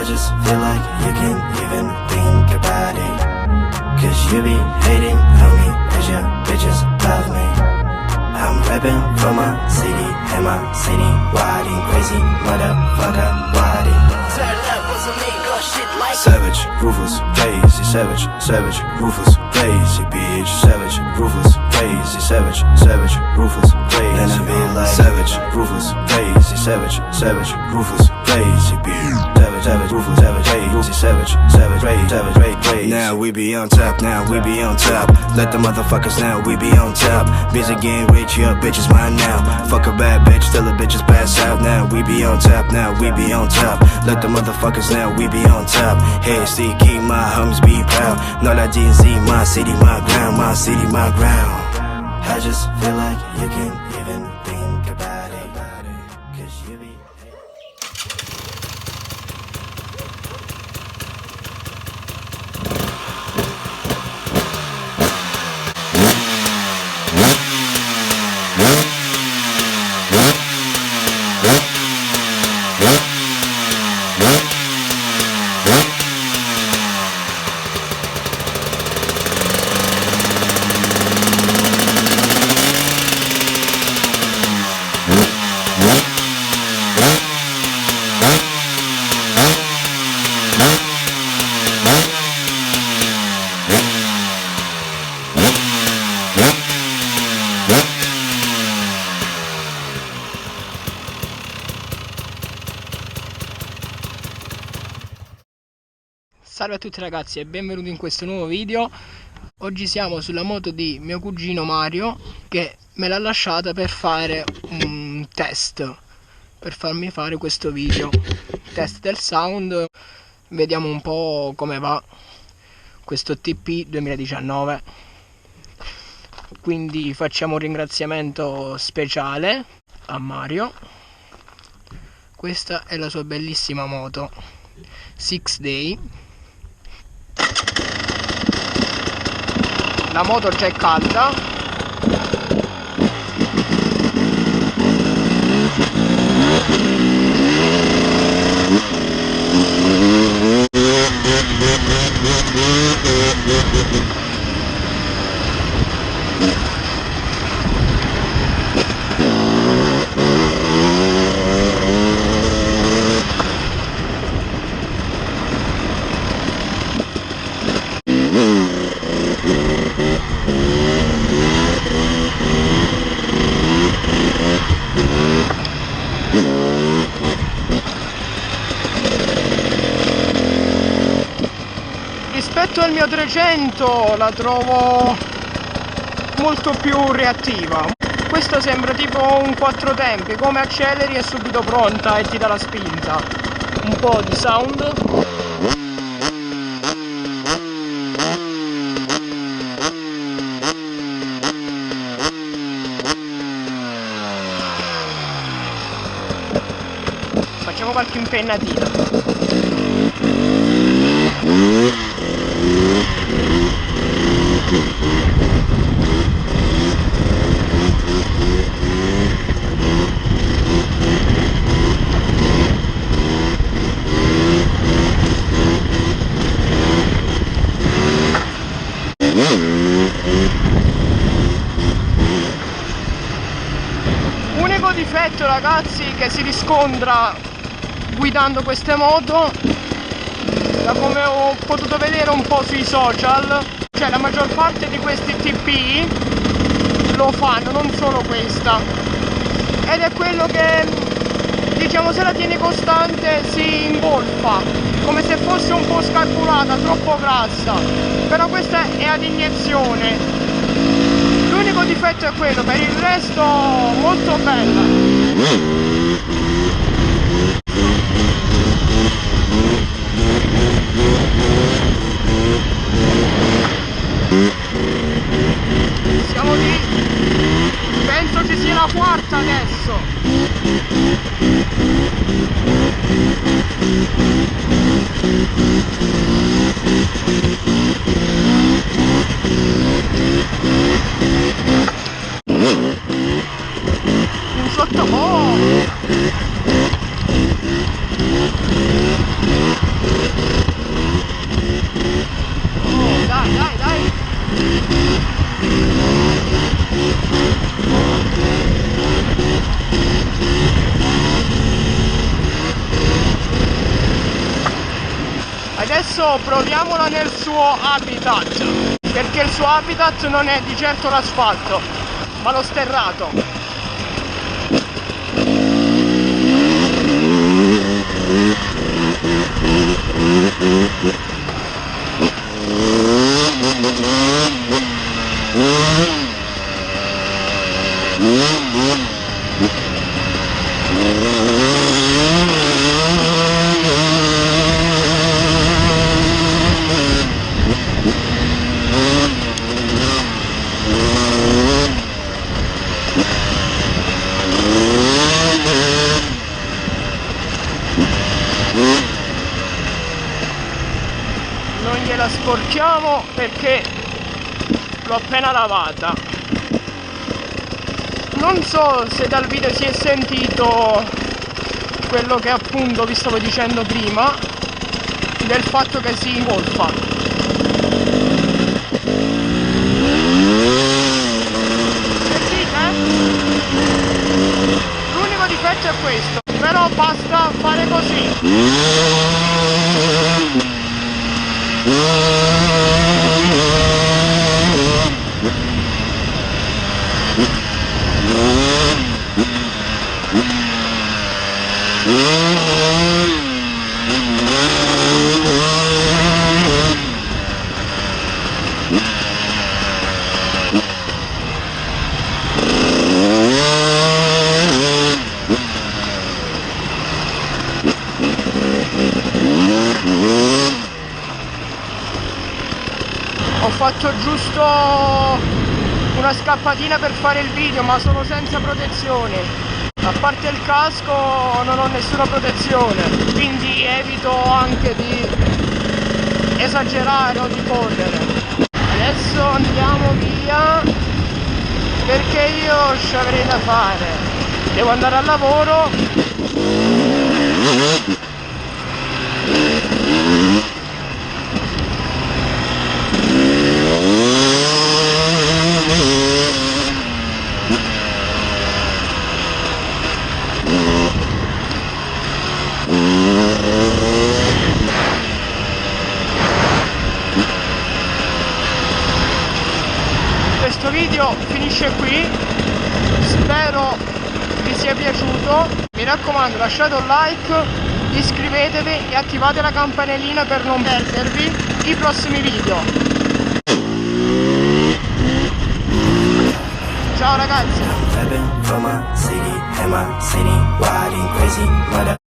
just feel like you can't even think about it, cause you be hating on me as your bitches love me. I'm rapping for my city and my city riding crazy motherfucker riding. Savage, ruthless, crazy, savage, savage, ruthless, crazy, bitch, savage, ruthless, crazy, savage, savage, ruthless, crazy. And I be like savage, ruthless, crazy, savage, savage, ruthless, crazy, bitch, savage, savage, ruthless, savage, crazy, savage, savage, crazy, savage, crazy. Now we be on top, now we be on top. Let the motherfuckers now we be on top. Busy getting rich, your bitch is mine now. Fuck a bad bitch till the bitches pass out. Now we be on top, now we be on top. Let the motherfuckers now we be on top. Hey, see, keep my homies be proud. No, la DZ, my city, my ground, my city, my ground. I just feel like you can't even think about it, cause you be... Salve a tutti ragazzi e benvenuti in questo nuovo video. Oggi siamo sulla moto di mio cugino Mario, che me l'ha lasciata per fare un test, per farmi fare questo video test del sound. Vediamo un po' come va questo TP 2019. Quindi facciamo un ringraziamento speciale a Mario. Questa è la sua bellissima moto 6 Day. La moto già è calda. Rispetto al mio 300 la trovo molto più reattiva. Questo sembra tipo un 4 tempi, come acceleri è subito pronta e ti dà la spinta. Un po' di sound. Facciamo qualche impennatina. Unico difetto ragazzi che si riscontra guidando queste moto, da come ho potuto vedere un po' sui social, cioè la maggior parte di questi TP lo fanno, non solo questa, ed è quello che diciamo se la tieni costante si ingolfa, come se fosse un po' scarpurata, troppo grassa, però questa è ad iniezione. L'unico difetto è quello, per il resto molto bella. Siamo di... penso ci sia la quarta adesso. Un sottofondo. adesso proviamola nel suo habitat, perché il suo habitat non è di certo l'asfalto, ma lo sterrato. Non gliela sporchiamo perché l'ho appena lavata. Non so se dal video si è sentito quello che appunto vi stavo dicendo prima, del fatto che si ingolfa. Sentite? L'unico difetto è questo, però basta fare così. Ho fatto giusto una scappatina per fare il video, ma sono senza protezione. A parte il casco non ho nessuna protezione, quindi evito anche di esagerare o di correre. Adesso andiamo via perché io ci avrei da fare. Devo andare al lavoro. Questo video finisce qui, spero vi sia piaciuto, mi raccomando lasciate un like, iscrivetevi e attivate la campanellina per non perdervi i prossimi video. Ciao ragazzi!